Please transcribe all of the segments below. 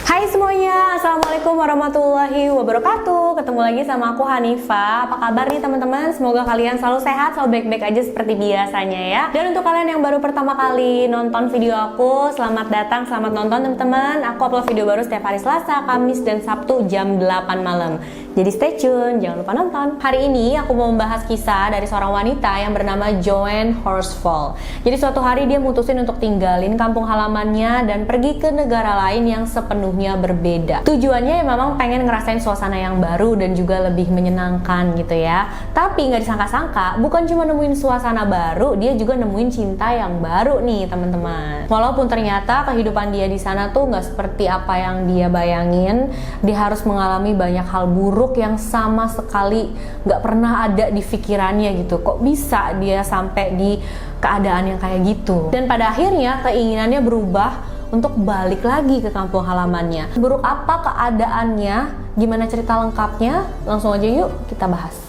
Hai semuanya, Assalamualaikum warahmatullahi wabarakatuh. Ketemu lagi sama aku Hanifa. Apa kabar nih teman-teman? Semoga kalian selalu sehat, selalu baik-baik aja seperti biasanya ya. Dan untuk kalian yang baru pertama kali nonton video aku, selamat datang, selamat nonton teman-teman. Aku upload video baru setiap hari Selasa, Kamis, dan Sabtu jam 8 malam. Jadi stay tune, jangan lupa nonton. Hari ini aku mau membahas kisah dari seorang wanita yang bernama Joanne Horsfall. Jadi suatu hari dia mutusin untuk tinggalin kampung halamannya dan pergi ke negara lain yang sepenuhnya berbeda. Tujuannya ya memang pengen ngerasain suasana yang baru dan juga lebih menyenangkan gitu ya. Tapi nggak disangka-sangka, bukan cuma nemuin suasana baru, dia juga nemuin cinta yang baru nih teman-teman. Walaupun ternyata kehidupan dia di sana tuh nggak seperti apa yang dia bayangin, dia harus mengalami banyak hal buruk yang sama sekali nggak pernah ada di pikirannya gitu. Kok bisa dia sampai di keadaan yang kayak gitu? Dan pada akhirnya keinginannya berubah untuk balik lagi ke kampung halamannya. Buruk apa keadaannya? Gimana cerita lengkapnya? Langsung aja yuk kita bahas.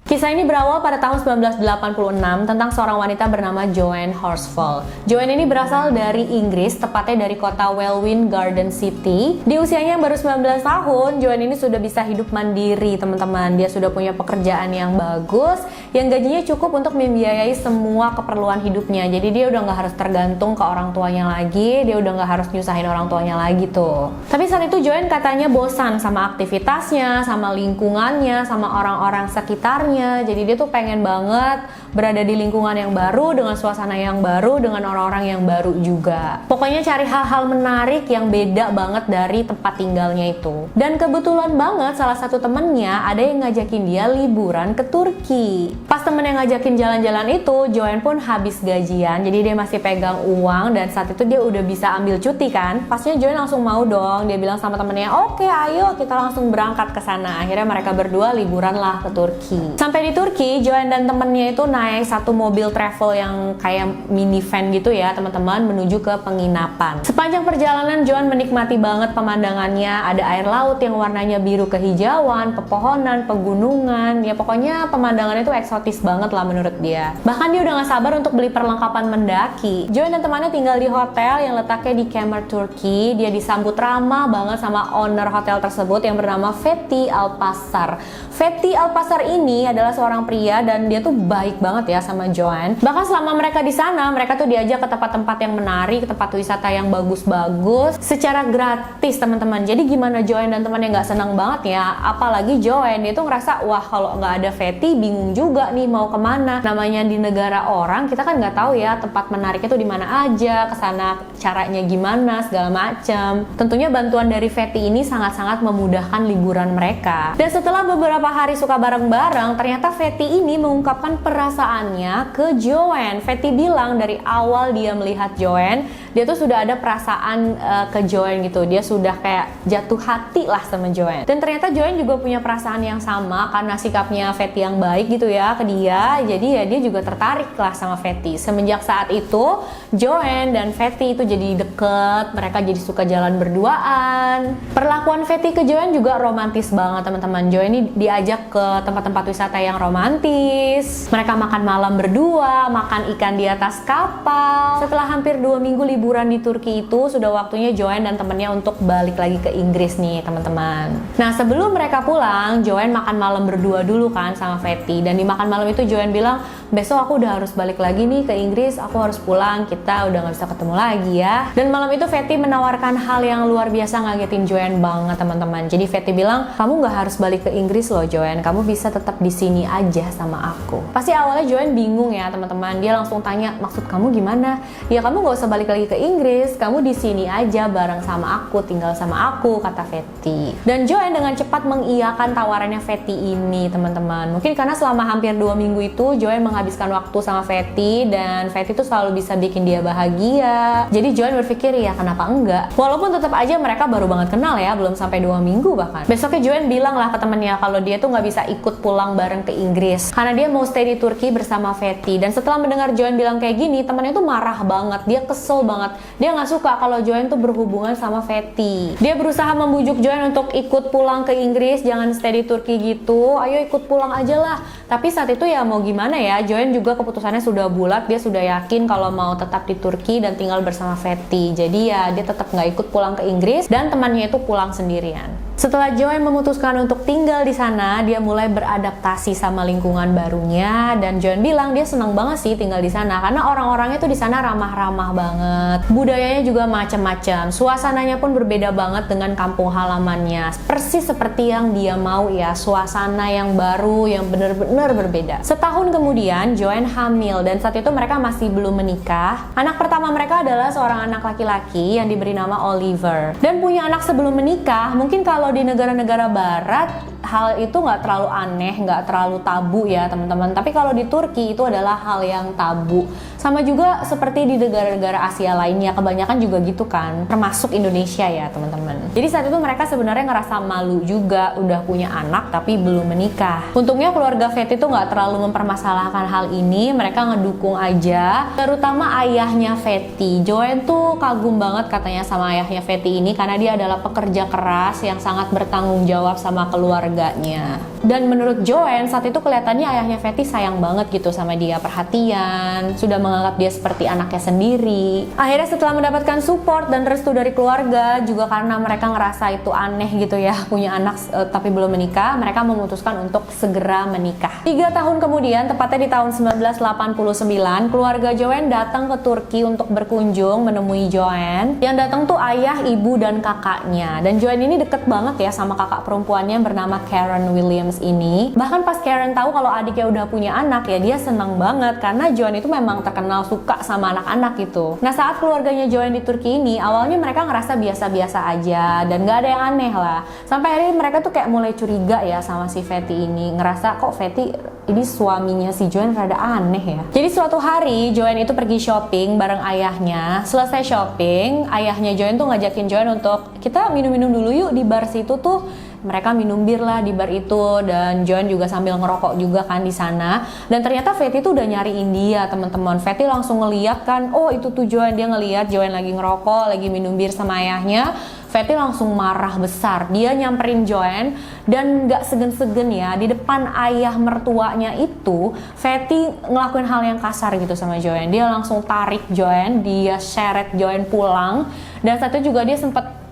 Kisah ini berawal pada tahun 1986 tentang seorang wanita bernama Joanne Horsfall. Joanne ini berasal dari Inggris, tepatnya dari kota Welwyn Garden City. Di usianya yang baru 19 tahun, Joanne ini sudah bisa hidup mandiri, teman-teman. Dia sudah punya pekerjaan yang bagus, yang gajinya cukup untuk membiayai semua keperluan hidupnya. Jadi dia udah nggak harus tergantung ke orang tuanya lagi, dia udah nggak harus nyusahin orang tuanya lagi tuh. Tapi saat itu Joanne katanya bosan sama aktivitasnya, sama lingkungannya, sama orang-orang sekitarnya. Jadi dia tuh pengen banget berada di lingkungan yang baru, dengan suasana yang baru, dengan orang-orang yang baru juga. Pokoknya cari hal-hal menarik yang beda banget dari tempat tinggalnya itu. Dan kebetulan banget salah satu temennya ada yang ngajakin dia liburan ke Turki. Pas temen yang ngajakin jalan-jalan itu, Joanne pun habis gajian, jadi dia masih pegang uang dan saat itu dia udah bisa ambil cuti kan. Pastinya Joanne langsung mau dong, dia bilang sama temennya, "Oke, ayo kita langsung berangkat ke sana." Akhirnya mereka berdua liburan lah ke Turki. Sampai di Turki, Joanne dan temennya itu naik satu mobil travel yang kayak minivan gitu ya teman-teman, menuju ke penginapan. Sepanjang perjalanan Joanne menikmati banget pemandangannya, ada air laut yang warnanya biru kehijauan, pepohonan, pegunungan, ya pokoknya pemandangannya itu eksotis banget lah menurut dia. Bahkan dia udah gak sabar untuk beli perlengkapan mendaki. Joanne dan temannya tinggal di hotel yang letaknya di Kemer, Turki. Dia disambut ramah banget sama owner hotel tersebut yang bernama Fethi Alpasar. Fethi Alpasar ini adalah seorang pria dan dia tuh baik banget ya sama Joanne. Bahkan selama mereka di sana, mereka tuh diajak ke tempat-tempat yang menarik, ke tempat wisata yang bagus-bagus secara gratis teman-teman. Jadi gimana Joanne dan temannya nggak senang banget ya? Apalagi Joanne, dia tuh ngerasa wah kalau nggak ada Fethi bingung juga nih mau kemana. Namanya di negara orang, kita kan nggak tahu ya tempat menariknya tuh di mana aja, kesana caranya gimana segala macam. Tentunya bantuan dari Fethi ini sangat-sangat memudahkan liburan mereka. Dan setelah beberapa hari suka bareng-bareng, ternyata Fethi ini mengungkapkan perasaannya ke Joanne. Fethi bilang dari awal dia melihat Joanne, dia tuh sudah ada perasaan ke Joanne gitu. Dia sudah kayak jatuh hati lah sama Joanne. Dan ternyata Joanne juga punya perasaan yang sama karena sikapnya Fethi yang baik gitu ya ke dia. Jadi ya dia juga tertarik lah sama Fethi. Semenjak saat itu, Joanne dan Fethi itu jadi deket. Mereka jadi suka jalan berduaan. Perlakuan Fethi ke Joanne juga romantis banget teman-teman. Joanne ini diajak ke tempat-tempat wisata yang romantis. Mereka makan malam berdua, makan ikan di atas kapal. Setelah hampir 2 minggu liburan di Turki itu, sudah waktunya Joanne dan temennya untuk balik lagi ke Inggris nih teman-teman. Nah sebelum mereka pulang, Joanne makan malam berdua dulu kan sama Fethi. Dan di makan malam itu Joanne bilang, besok aku udah harus balik lagi nih ke Inggris, aku harus pulang, kita udah gak bisa ketemu lagi ya. Dan malam itu Fethi menawarkan hal yang luar biasa ngagetin Joanne banget teman-teman. Jadi Fethi bilang, kamu gak harus balik ke Inggris loh Joanne, kamu bisa tetap di sini aja sama aku. Pasti awalnya Joanne bingung ya teman-teman. Dia langsung tanya, maksud kamu gimana? Ya kamu gak usah balik lagi ke Inggris, kamu di sini aja bareng sama aku, tinggal sama aku, kata Fethi. Dan Joanne dengan cepat mengiyakan tawarannya Fethi ini teman-teman. Mungkin karena selama hampir 2 minggu itu Joanne menghabiskan menghabiskan waktu sama Fatty, dan Fatty tuh selalu bisa bikin dia bahagia. Jadi Joanne berpikir, ya kenapa enggak? Walaupun tetap aja mereka baru banget kenal ya, belum sampai 2 minggu bahkan. Besoknya Joanne bilang lah ke temennya kalau dia tuh nggak bisa ikut pulang bareng ke Inggris karena dia mau stay di Turki bersama Fatty. Dan setelah mendengar Joanne bilang kayak gini, temannya tuh marah banget, dia kesel banget, dia nggak suka kalau Joanne tuh berhubungan sama Fatty. Dia berusaha membujuk Joanne untuk ikut pulang ke Inggris, jangan stay di Turki gitu, ayo ikut pulang aja lah. Tapi saat itu ya mau gimana ya, Joanne juga keputusannya sudah bulat, dia sudah yakin kalau mau tetap di Turki dan tinggal bersama Fatty. Jadi ya dia tetap nggak ikut pulang ke Inggris dan temannya itu pulang sendirian. Setelah Joanne memutuskan untuk tinggal di sana, dia mulai beradaptasi sama lingkungan barunya, dan Joanne bilang dia senang banget sih tinggal di sana karena orang-orangnya tuh di sana ramah-ramah banget. Budayanya juga macam-macam, suasananya pun berbeda banget dengan kampung halamannya. Persis seperti yang dia mau ya, suasana yang baru yang benar-benar berbeda. Setahun kemudian Joanne hamil dan saat itu mereka masih belum menikah. Anak pertama mereka adalah seorang anak laki-laki yang diberi nama Oliver. Dan punya anak sebelum menikah, mungkin kalau di negara-negara barat hal itu nggak terlalu aneh, nggak terlalu tabu ya teman-teman. Tapi kalau di Turki itu adalah hal yang tabu. Sama juga seperti di negara-negara Asia lainnya, kebanyakan juga gitu kan, termasuk Indonesia ya teman-teman. Jadi saat itu mereka sebenarnya ngerasa malu juga udah punya anak tapi belum menikah. Untungnya keluarga Fatty tuh nggak terlalu mempermasalahkan hal ini, mereka ngedukung aja, terutama ayahnya Fatty. Joanne tuh kagum banget katanya sama ayahnya Fatty ini karena dia adalah pekerja keras yang sangat bertanggung jawab sama keluarganya. Dan menurut Joanne saat itu kelihatannya ayahnya Fatty sayang banget gitu sama dia, perhatian, sudah menganggap dia seperti anaknya sendiri. Akhirnya setelah mendapatkan support dan restu dari keluarga, juga karena mereka ngerasa itu aneh gitu ya, punya anak tapi belum menikah, mereka memutuskan untuk segera menikah. 3 tahun kemudian, tepatnya di tahun 1989, keluarga Joanne datang ke Turki untuk berkunjung menemui Joanne. Yang datang tuh ayah, ibu, dan kakaknya. Dan Joanne ini deket banget ya sama kakak perempuannya yang bernama Karen Williams ini. Bahkan pas Karen tahu kalau adiknya udah punya anak ya, dia senang banget karena Joanne itu memang terkenal suka sama anak-anak gitu. Nah saat keluarganya Joanne di Turki ini, awalnya mereka ngerasa biasa-biasa aja dan gak ada yang aneh lah. Sampai akhirnya mereka tuh kayak mulai curiga ya sama si Fatty ini, ngerasa kok Fatty ini suaminya si Joanne rada aneh ya. Jadi suatu hari Joanne itu pergi shopping bareng ayahnya. Selesai shopping, ayahnya Joanne tuh ngajakin Joanne untuk kita minum-minum dulu yuk di bar situ tuh. Mereka minum bir lah di bar itu dan Joanne juga sambil ngerokok juga kan di sana. Dan ternyata Fatty tuh udah nyariin dia teman-teman. Fatty langsung ngeliat kan, oh itu tuh Joanne, dia ngeliat Joanne lagi ngerokok, lagi minum bir sama ayahnya. Fatty langsung marah besar, dia nyamperin Joanne dan nggak segen-segen ya, di depan ayah mertuanya itu Fatty ngelakuin hal yang kasar gitu sama Joanne. Dia langsung tarik Joanne, dia seret Joanne pulang, dan saat itu juga dia sempet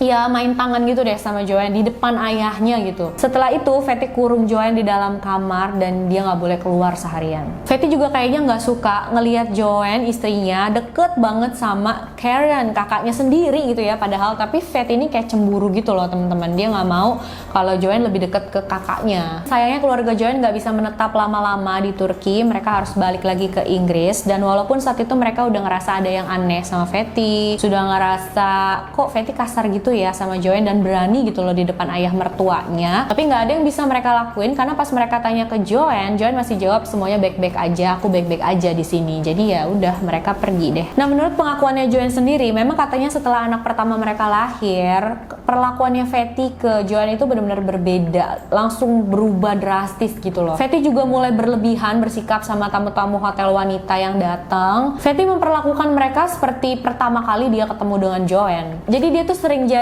ya main tangan gitu deh sama Joanne di depan ayahnya gitu. Setelah itu Fatty kurung Joanne di dalam kamar dan dia nggak boleh keluar seharian. Fatty juga kayaknya nggak suka ngelihat Joanne istrinya deket banget sama Karen, kakaknya sendiri gitu ya. Padahal tapi Fatty ini kayak cemburu gitu loh teman-teman. Dia nggak mau kalau Joanne lebih deket ke kakaknya. Sayangnya keluarga Joanne nggak bisa menetap lama-lama di Turki. Mereka harus balik lagi ke Inggris. Dan walaupun saat itu mereka udah ngerasa ada yang aneh sama Fatty, sudah ngerasa kok Fatty kasar gitu ya sama Joanne dan berani gitu loh di depan ayah mertuanya, tapi nggak ada yang bisa mereka lakuin karena pas mereka tanya ke Joanne masih jawab semuanya baik-baik aja, aku baik-baik aja di sini. Jadi ya udah mereka pergi deh. Nah menurut pengakuannya Joanne sendiri, memang katanya setelah anak pertama mereka lahir, perlakuannya Fatty ke Joanne itu benar-benar berbeda, langsung berubah drastis gitu loh. Fatty juga mulai berlebihan bersikap sama tamu-tamu hotel wanita yang datang. Fatty memperlakukan mereka seperti pertama kali dia ketemu dengan Joanne. Jadi dia tuh sering jadi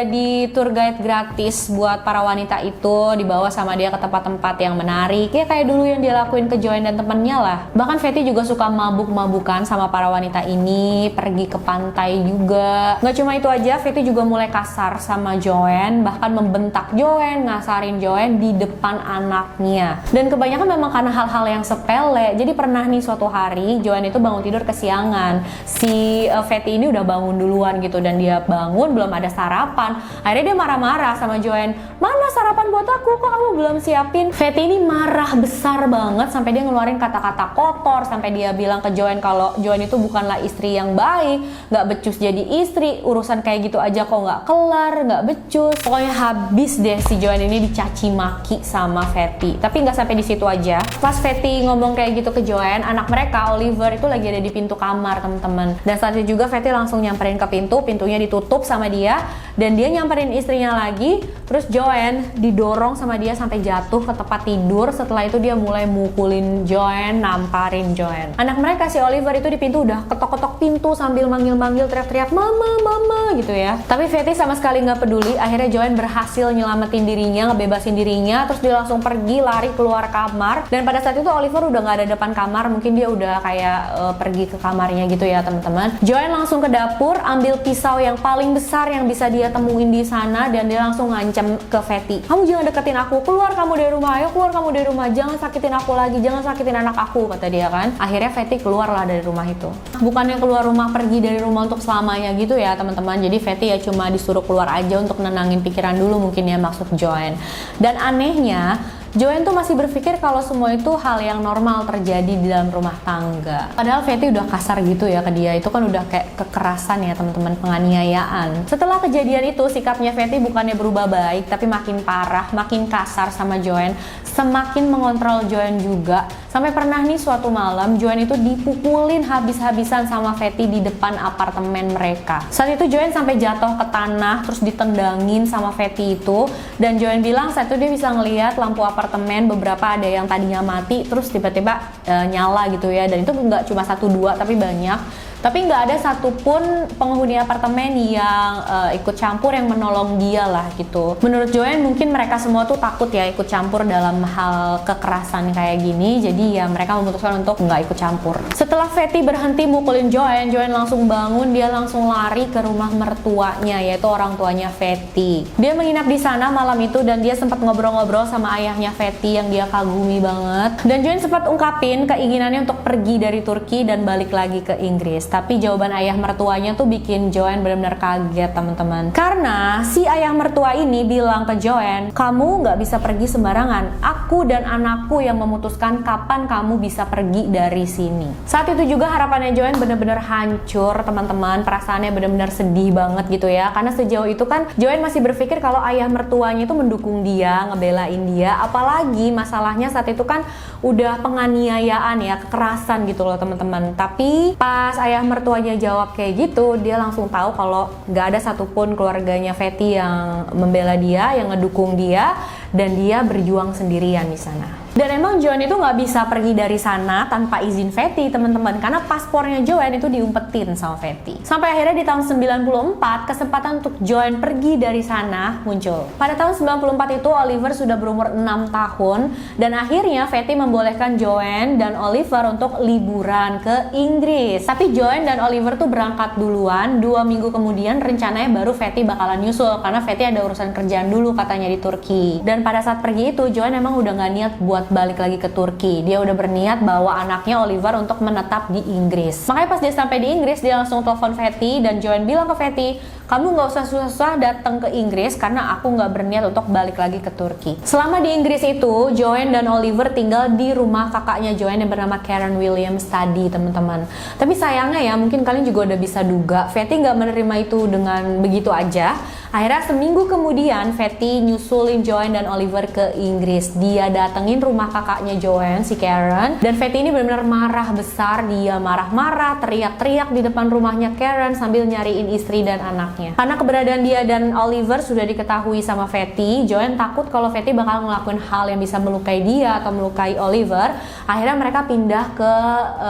tour guide gratis buat para wanita itu, dibawa sama dia ke tempat-tempat yang menarik ya kayak dulu yang dia lakuin ke Joanne dan temennya lah. Bahkan Fatty juga suka mabuk-mabukan sama para wanita ini, pergi ke pantai juga. Nggak cuma itu aja, Fatty juga mulai kasar sama Joanne, bahkan membentak Joanne, ngasarin Joanne di depan anaknya. Dan kebanyakan memang karena hal-hal yang sepele. Jadi pernah nih suatu hari Joanne itu bangun tidur kesiangan. Si Fatty ini udah bangun duluan gitu dan dia bangun belum ada sarapan. sarapan. Akhirnya dia marah-marah sama Joanne. Mana sarapan buat aku? Kok kamu belum siapin? Fatty ini marah besar banget sampai dia ngeluarin kata-kata kotor, sampai dia bilang ke Joanne kalau Joanne itu bukanlah istri yang baik, nggak becus jadi istri, urusan kayak gitu aja kok nggak kelar, nggak becus. Pokoknya habis deh si Joanne ini dicaci maki sama Fatty. Tapi nggak sampai di situ aja. Pas Fatty ngomong kayak gitu ke Joanne, anak mereka Oliver itu lagi ada di pintu kamar, teman-teman. Dan saat itu juga Fatty langsung nyamperin ke pintu, pintunya ditutup sama dia, dan dia nyamperin istrinya lagi. Terus Joanne didorong sama dia sampai jatuh ke tempat tidur. Setelah itu dia mulai mukulin Joanne, namparin Joanne. Anak mereka si Oliver itu di pintu udah ketok-ketok pintu sambil manggil-manggil, teriak-teriak mama, mama gitu ya. Tapi Fatty sama sekali nggak peduli. Akhirnya Joanne berhasil nyelamatin dirinya, ngebebasin dirinya. Terus dia langsung pergi lari keluar kamar. Dan pada saat itu Oliver udah nggak ada depan kamar, mungkin dia udah kayak pergi ke kamarnya gitu ya teman-teman. Joanne langsung ke dapur, ambil pisau yang paling besar yang bisa dia temuin di sana, dan dia langsung ngancam ke Fatty. Kamu jangan deketin aku, keluar kamu dari rumah, ayo keluar kamu dari rumah, jangan sakitin aku lagi, jangan sakitin anak aku, kata dia kan. Akhirnya Fatty keluarlah dari rumah itu. Bukannya keluar rumah, pergi dari rumah untuk selamanya gitu ya teman-teman. Jadi Fatty ya cuma disuruh keluar aja untuk nenangin pikiran dulu mungkin ya, maksud Joanne. Dan anehnya Joanne tuh masih berpikir kalau semua itu hal yang normal terjadi di dalam rumah tangga. Padahal Fatty udah kasar gitu ya ke dia. Itu kan udah kayak kekerasan ya teman-teman, penganiayaan. Setelah kejadian itu sikapnya Fatty bukannya berubah baik, tapi makin parah, makin kasar sama Joanne, semakin mengontrol Joanne juga. Sampai pernah nih suatu malam Joanne itu dipukulin habis-habisan sama Fatty di depan apartemen mereka. Saat itu Joanne sampai jatuh ke tanah, terus ditendangin sama Fatty itu. Dan Joanne bilang saat itu dia bisa ngelihat lampu apartemen beberapa ada yang tadinya mati terus tiba-tiba nyala gitu ya. Dan itu nggak cuma 1-2 tapi banyak. Tapi nggak ada satupun penghuni apartemen yang ikut campur, yang menolong dia lah gitu. Menurut Joanne mungkin mereka semua tuh takut ya ikut campur dalam hal kekerasan kayak gini. Jadi ya mereka memutuskan untuk nggak ikut campur. Setelah Fatty berhenti mukulin Joanne, Joanne langsung bangun. Dia langsung lari ke rumah mertuanya, yaitu orang tuanya Fatty. Dia menginap di sana malam itu dan dia sempat ngobrol-ngobrol sama ayahnya Fatty yang dia kagumi banget. Dan Joanne sempat ungkapin keinginannya untuk pergi dari Turki dan balik lagi ke Inggris. Tapi jawaban ayah mertuanya tuh bikin Joanne benar-benar kaget teman-teman. Karena si ayah mertua ini bilang ke Joanne, kamu nggak bisa pergi sembarangan. Aku dan anakku yang memutuskan kapan kamu bisa pergi dari sini. Saat itu juga harapannya Joanne benar-benar hancur teman-teman. Perasaannya benar-benar sedih banget gitu ya. Karena sejauh itu kan Joanne masih berpikir kalau ayah mertuanya itu mendukung dia, ngebelain dia. Apalagi masalahnya saat itu kan udah penganiayaan ya, kekerasan gitu loh teman-teman. Tapi pas ayah mertuanya jawab kayak gitu, dia langsung tahu kalau nggak ada satupun keluarganya Fatty yang membela dia, yang ngedukung dia, dan dia berjuang sendirian di sana. Dan emang Joanne itu nggak bisa pergi dari sana tanpa izin Fatty teman-teman, karena paspornya Joanne itu diumpetin sama Fatty. Sampai akhirnya di tahun 94 kesempatan untuk Joanne pergi dari sana muncul. Pada tahun 94 itu Oliver sudah berumur 6 tahun dan akhirnya Fatty membolehkan Joanne dan Oliver untuk liburan ke Inggris. Tapi Joanne dan Oliver tuh berangkat duluan. 2 minggu kemudian rencananya baru Fatty bakalan nyusul karena Fatty ada urusan kerjaan dulu katanya di Turki. Dan pada saat pergi itu Joanne emang udah nggak niat buat balik lagi ke Turki. Dia udah berniat bawa anaknya Oliver untuk menetap di Inggris. Makanya pas dia sampai di Inggris, dia langsung telepon Fatty dan Joanne bilang ke Fatty, kamu nggak usah susah-susah datang ke Inggris karena aku nggak berniat untuk balik lagi ke Turki. Selama di Inggris itu, Joanne dan Oliver tinggal di rumah kakaknya Joanne yang bernama Karen Williams tadi teman-teman. Tapi sayangnya ya, mungkin kalian juga udah bisa duga, Fatty nggak menerima itu dengan begitu aja. Akhirnya seminggu kemudian Fatty nyusulin Joanne dan Oliver ke Inggris. Dia datengin rumah kakaknya Joanne, si Karen. Dan Fatty ini benar-benar marah besar. Dia marah-marah, teriak-teriak di depan rumahnya Karen sambil nyariin istri dan anaknya. Karena keberadaan dia dan Oliver sudah diketahui sama Fatty, Joanne takut kalau Fatty bakal ngelakuin hal yang bisa melukai dia atau melukai Oliver. Akhirnya mereka pindah ke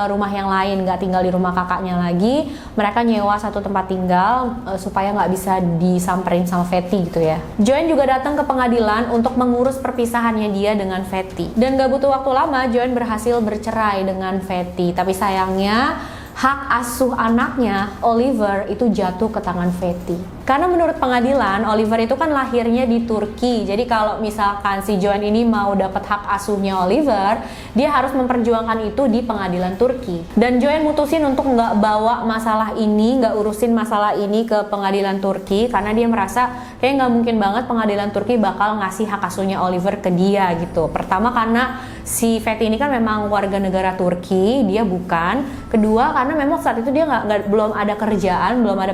rumah yang lain, nggak tinggal di rumah kakaknya lagi. Mereka nyewa satu tempat tinggal supaya nggak bisa disamperin sama Fatty gitu ya. Joanne juga datang ke pengadilan untuk mengurus perpisahannya dia dengan Fatty. Dan gak butuh waktu lama, Joanne berhasil bercerai dengan Fatty. Tapi sayangnya hak asuh anaknya Oliver itu jatuh ke tangan Fatty. Karena menurut pengadilan, Oliver itu kan lahirnya di Turki. Jadi kalau misalkan si Joanne ini mau dapat hak asuhnya Oliver, dia harus memperjuangkan itu di pengadilan Turki. Dan Joanne mutusin untuk nggak bawa masalah ini, nggak urusin masalah ini ke pengadilan Turki, karena dia merasa kayak nggak mungkin banget pengadilan Turki bakal ngasih hak asuhnya Oliver ke dia gitu. Pertama karena si Fatty ini kan memang warga negara Turki, dia bukan. Kedua karena memang saat itu dia belum ada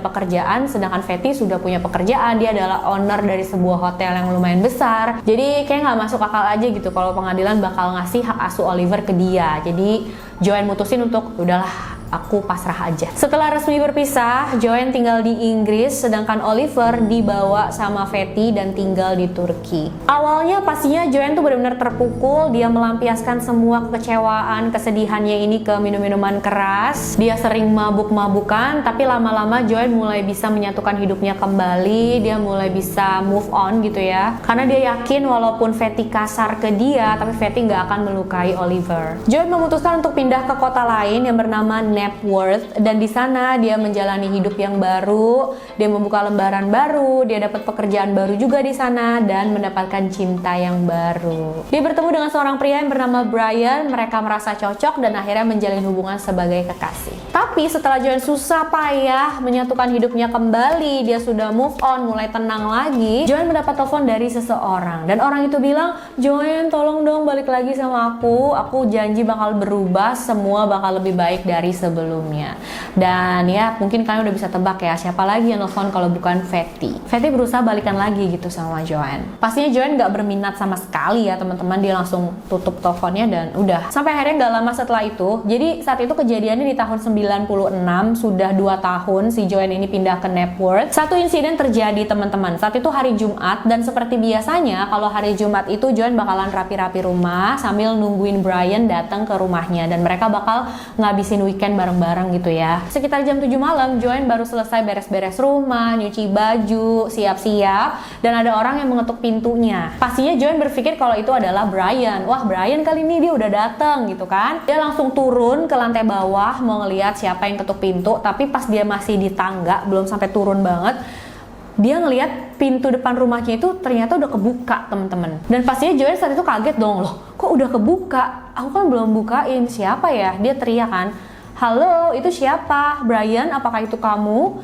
pekerjaan, sedangkan Fatty sudah punya pekerjaan, dia adalah owner dari sebuah hotel yang lumayan besar. Jadi kayak nggak masuk akal aja gitu kalau pengadilan bakal ngasih hak asuh Oliver ke dia. Jadi Joanne mutusin untuk udahlah, aku pasrah aja. Setelah resmi berpisah, Joanne tinggal di Inggris, sedangkan Oliver dibawa sama Fatty dan tinggal di Turki. Awalnya pastinya Joanne tuh benar-benar terpukul, dia melampiaskan semua kekecewaan, kesedihannya ini ke minum-minuman keras. Dia sering mabuk-mabukan, tapi lama-lama Joanne mulai bisa menyatukan hidupnya kembali, dia mulai bisa move on gitu ya. Karena dia yakin walaupun Fatty kasar ke dia, tapi Fatty nggak akan melukai Oliver. Joanne memutuskan untuk pindah ke kota lain yang bernama Knapworth, dan di sana dia menjalani hidup yang baru, dia membuka lembaran baru, dia dapat pekerjaan baru juga di sana dan mendapatkan cinta yang baru. Dia bertemu dengan seorang pria yang bernama Brian, mereka merasa cocok dan akhirnya menjalin hubungan sebagai kekasih. Tapi setelah Joanne susah payah menyatukan hidupnya kembali, dia sudah move on, mulai tenang lagi, Joanne mendapat telepon dari seseorang dan orang itu bilang, "Joanne, tolong dong balik lagi sama aku janji bakal berubah, semua bakal lebih baik dari sebelumnya." Dan ya mungkin kalian udah bisa tebak ya siapa lagi yang nelfon kalau bukan Fatty. Fatty berusaha balikan lagi gitu sama Joanne. Pastinya Joanne gak berminat sama sekali ya teman-teman, dia langsung tutup teleponnya dan udah. Sampai akhirnya gak lama setelah itu, jadi saat itu kejadiannya di tahun 96, sudah 2 tahun si Joanne ini pindah ke Knapworth. Satu insiden terjadi teman-teman, saat itu hari Jumat, dan seperti biasanya kalau hari Jumat itu Joanne bakalan rapi-rapi rumah sambil nungguin Brian datang ke rumahnya, dan mereka bakal ngabisin weekend bareng-bareng gitu ya. Sekitar jam 7 malam, Joanne baru selesai beres-beres rumah, nyuci baju, siap-siap, dan ada orang yang mengetuk pintunya. Pastinya Joanne berpikir kalau itu adalah Brian. Wah, Brian kali ini dia udah datang gitu kan. Dia langsung turun ke lantai bawah mau ngeliat siapa yang ketuk pintu, tapi pas dia masih di tangga, belum sampai turun banget, dia ngelihat pintu depan rumahnya itu ternyata udah kebuka teman-teman. Dan pastinya Joanne saat itu kaget dong, loh kok udah kebuka? Aku kan belum bukain, siapa ya? Dia teriak kan, "Halo, itu siapa? Brian, apakah itu kamu?"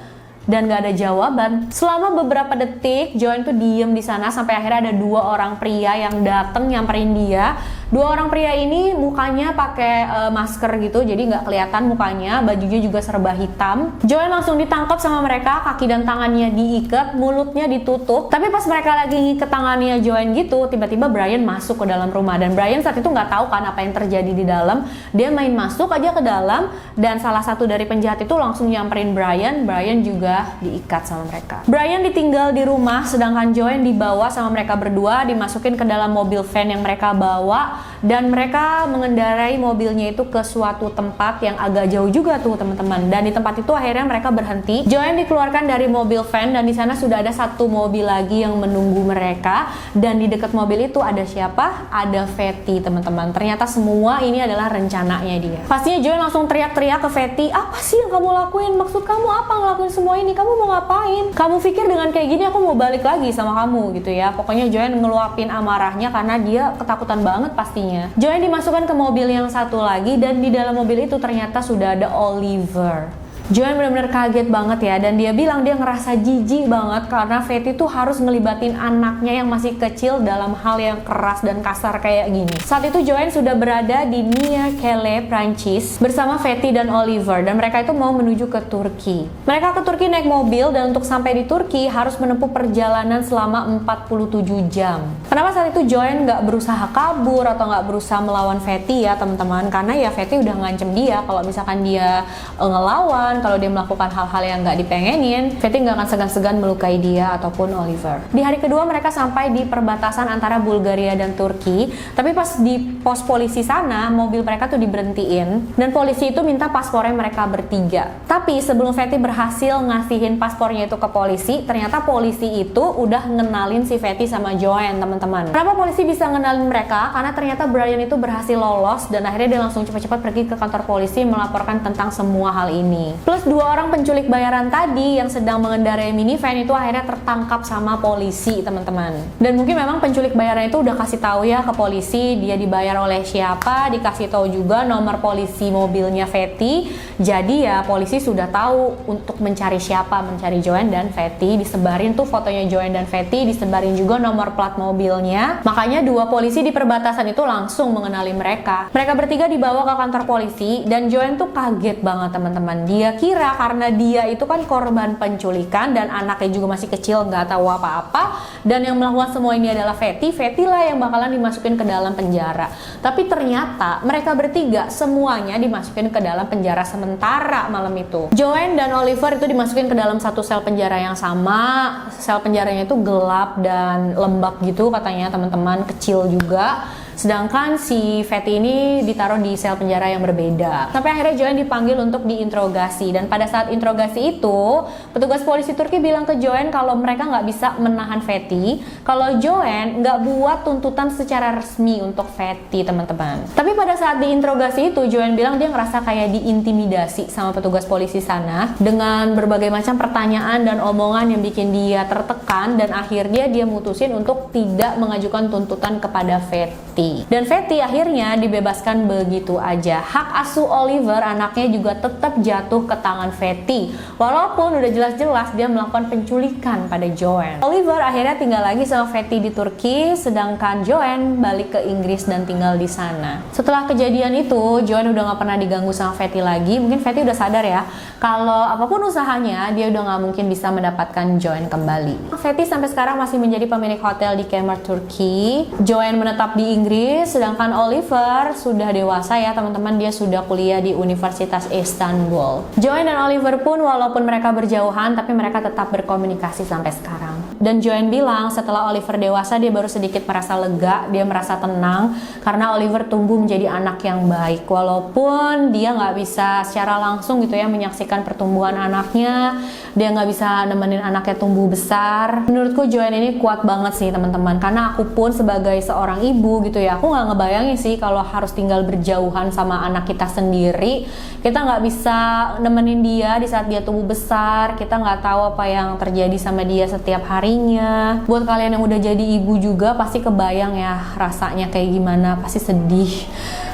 Dan gak ada jawaban. Selama beberapa detik Joanne tuh diem di sana sampai akhirnya ada 2 orang pria yang dateng nyamperin dia. 2 orang pria ini mukanya pakai masker gitu, jadi nggak kelihatan mukanya, bajunya juga serba hitam. Joanne langsung ditangkap sama mereka, kaki dan tangannya diikat, mulutnya ditutup. Tapi pas mereka lagi ngikat tangannya Joanne gitu, tiba-tiba Brian masuk ke dalam rumah, dan Brian saat itu nggak tahu kan apa yang terjadi di dalam. Dia main masuk aja ke dalam, dan salah satu dari penjahat itu langsung nyamperin Brian. Brian juga diikat sama mereka. Brian ditinggal di rumah, sedangkan Joanne dibawa sama mereka berdua, dimasukin ke dalam mobil van yang mereka bawa, dan mereka mengendarai mobilnya itu ke suatu tempat yang agak jauh juga tuh teman-teman. Dan di tempat itu akhirnya mereka berhenti. Joanne dikeluarkan dari mobil van, dan di sana sudah ada 1 mobil lagi yang menunggu mereka. Dan di dekat mobil itu ada siapa? Ada Fatty teman-teman. Ternyata semua ini adalah rencananya dia. Pastinya Joanne langsung teriak-teriak ke Fatty, "Apa sih yang kamu lakuin? Maksud kamu apa ngelakuin semua ini? Kamu mau ngapain? Kamu pikir dengan kayak gini aku mau balik lagi sama kamu?" gitu ya. Pokoknya Joanne ngeluapin amarahnya karena dia ketakutan banget pastinya. Joanne dimasukkan ke mobil yang satu lagi, dan di dalam mobil itu ternyata sudah ada Oliver. Joanne benar-benar kaget banget ya, dan dia bilang dia ngerasa jijik banget karena Fatty tuh harus ngelibatin anaknya yang masih kecil dalam hal yang keras dan kasar kayak gini. Saat itu Joanne sudah berada di Nia Calais, Prancis bersama Fatty dan Oliver, dan mereka itu mau menuju ke Turki. Mereka ke Turki naik mobil, dan untuk sampai di Turki harus menempuh perjalanan selama 47 jam. Kenapa saat itu Joanne nggak berusaha kabur atau nggak berusaha melawan Fatty ya teman-teman? Karena ya Fatty udah ngancem dia kalau misalkan dia ngelawan, kalau dia melakukan hal-hal yang nggak dipengenin, Fatty nggak akan segan-segan melukai dia ataupun Oliver. Di hari kedua mereka sampai di perbatasan antara Bulgaria dan Turki, tapi pas di pos polisi sana, mobil mereka tuh diberhentiin, dan polisi itu minta paspornya mereka bertiga. Tapi sebelum Fatty berhasil ngasihin paspornya itu ke polisi, ternyata polisi itu udah ngenalin si Fatty sama Joanne teman-teman. Kenapa polisi bisa ngenalin mereka? Karena ternyata Brian itu berhasil lolos, dan akhirnya dia langsung cepat-cepat pergi ke kantor polisi melaporkan tentang semua hal ini. Plus 2 orang penculik bayaran tadi yang sedang mengendarai minivan itu akhirnya tertangkap sama polisi, teman-teman. Dan mungkin memang penculik bayaran itu udah kasih tahu ya ke polisi dia dibayar oleh siapa, dikasih tahu juga nomor polisi mobilnya Fatty. Jadi ya polisi sudah tahu untuk mencari siapa, mencari Joanne dan Fatty. Disebarin tuh fotonya Joanne dan Fatty, disebarin juga nomor plat mobilnya. Makanya 2 polisi di perbatasan itu langsung mengenali mereka. Mereka bertiga dibawa ke kantor polisi dan Joanne tuh kaget banget, teman-teman. Dia kira karena dia itu kan korban penculikan dan anaknya juga masih kecil, nggak tahu apa-apa, dan yang melakukan semua ini adalah Fatty lah yang bakalan dimasukin ke dalam penjara. Tapi ternyata mereka bertiga semuanya dimasukin ke dalam penjara sementara malam itu. Joanne dan Oliver itu dimasukin ke dalam satu sel penjara yang sama. Sel penjaranya itu gelap dan lembab gitu katanya, teman-teman, kecil juga. Sedangkan si Fatty ini ditaruh di sel penjara yang berbeda. Sampai akhirnya Joanne dipanggil untuk diinterogasi. Dan pada saat interogasi itu, petugas polisi Turki bilang ke Joanne kalau mereka nggak bisa menahan Fatty, kalau Joanne nggak buat tuntutan secara resmi untuk Fatty, teman-teman. Tapi pada saat diinterogasi itu, Joanne bilang dia ngerasa kayak diintimidasi sama petugas polisi sana dengan berbagai macam pertanyaan dan omongan yang bikin dia tertekan, dan akhirnya dia mutusin untuk tidak mengajukan tuntutan kepada Fatty. Dan Fatty akhirnya dibebaskan begitu aja. Hak asuh Oliver, anaknya, juga tetap jatuh ke tangan Fatty. Walaupun udah jelas-jelas dia melakukan penculikan pada Joanne. Oliver akhirnya tinggal lagi sama Fatty di Turki, sedangkan Joanne balik ke Inggris dan tinggal di sana. Setelah kejadian itu, Joanne udah gak pernah diganggu sama Fatty lagi. Mungkin Fatty udah sadar ya, kalau apapun usahanya, dia udah gak mungkin bisa mendapatkan Joanne kembali. Fatty sampai sekarang masih menjadi pemilik hotel di Kemer, Turki. Joanne menetap di Inggris, sedangkan Oliver sudah dewasa ya, teman-teman. Dia sudah kuliah di Universitas Istanbul. Joanne dan Oliver pun walaupun mereka berjauhan, tapi mereka tetap berkomunikasi sampai sekarang. Dan Joanne bilang setelah Oliver dewasa, dia baru sedikit merasa lega, dia merasa tenang karena Oliver tumbuh menjadi anak yang baik. Walaupun dia nggak bisa secara langsung gitu ya menyaksikan pertumbuhan anaknya, dia nggak bisa nemenin anaknya tumbuh besar. Menurutku Joanne ini kuat banget sih, teman-teman, karena aku pun sebagai seorang ibu gitu ya, aku nggak ngebayangin sih kalau harus tinggal berjauhan sama anak kita sendiri. Kita nggak bisa nemenin dia di saat dia tumbuh besar, kita nggak tahu apa yang terjadi sama dia setiap harinya. Buat kalian yang udah jadi ibu juga pasti kebayang ya rasanya kayak gimana, pasti sedih,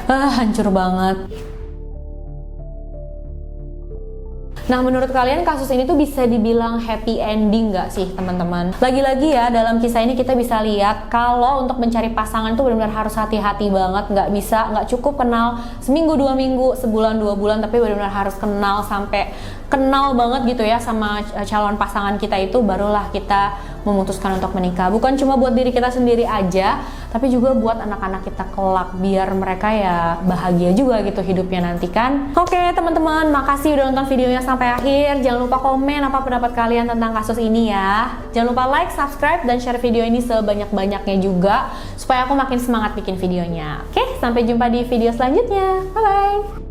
hancur banget. Nah, menurut kalian kasus ini tuh bisa dibilang happy ending nggak sih, teman-teman? Lagi-lagi ya, dalam kisah ini kita bisa lihat kalau untuk mencari pasangan tuh benar-benar harus hati-hati banget. Nggak cukup kenal seminggu, 2 minggu, sebulan, 2 bulan, tapi benar-benar harus kenal sampai kenal banget gitu ya sama calon pasangan kita itu, barulah kita memutuskan untuk menikah. Bukan cuma buat diri kita sendiri aja, tapi juga buat anak-anak kita kelak, biar mereka ya bahagia juga gitu hidupnya nanti kan. Oke teman-teman, makasih udah nonton videonya sampai akhir. Jangan lupa komen apa pendapat kalian tentang kasus ini ya. Jangan lupa like, subscribe, dan share video ini sebanyak-banyaknya juga supaya aku makin semangat bikin videonya. Oke, sampai jumpa di video selanjutnya. Bye-bye.